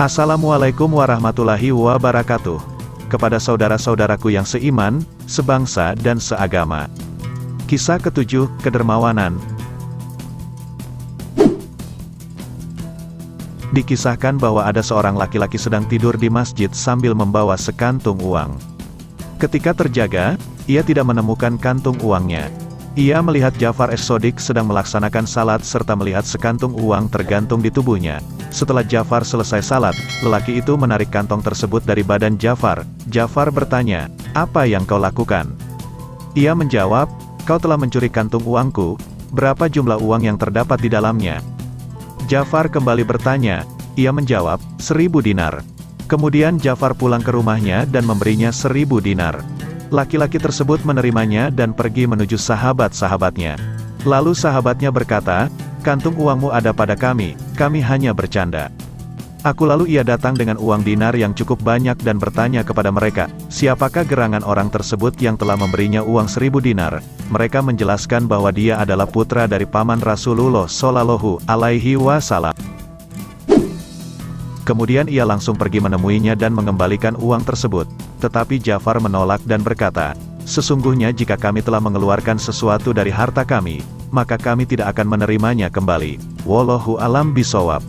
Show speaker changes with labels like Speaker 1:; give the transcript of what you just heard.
Speaker 1: Assalamualaikum warahmatullahi wabarakatuh. Kepada saudara-saudaraku yang seiman, sebangsa dan seagama. Kisah ketujuh, kedermawanan. Dikisahkan bahwa ada seorang laki-laki sedang tidur di masjid sambil membawa sekantung uang. Ketika terjaga, ia tidak menemukan kantung uangnya. Ia melihat Ja'far as-Shadiq sedang melaksanakan salat serta melihat sekantung uang tergantung di tubuhnya. Setelah Ja'far selesai salat, lelaki itu menarik kantong tersebut dari badan Ja'far. Ja'far bertanya, "Apa yang kau lakukan?" Ia menjawab, "Kau telah mencuri kantung uangku. Berapa jumlah uang yang terdapat di dalamnya?" Ja'far kembali bertanya. Ia menjawab, 1000 dinar. Kemudian Ja'far pulang ke rumahnya dan memberinya 1000 dinar. Laki-laki tersebut menerimanya dan pergi menuju sahabat-sahabatnya. Lalu sahabatnya berkata, "Kantung uangmu ada pada kami hanya bercanda." Lalu ia datang dengan uang dinar yang cukup banyak dan bertanya kepada mereka, "Siapakah gerangan orang tersebut yang telah memberinya uang 1000 dinar?" Mereka menjelaskan bahwa dia adalah putra dari paman Rasulullah Shallallahu Alaihi Wasallam. Kemudian ia langsung pergi menemuinya dan mengembalikan uang tersebut. Tetapi Ja'far menolak dan berkata, "Sesungguhnya jika kami telah mengeluarkan sesuatu dari harta kami, maka kami tidak akan menerimanya kembali. Wallahu alam bisawab."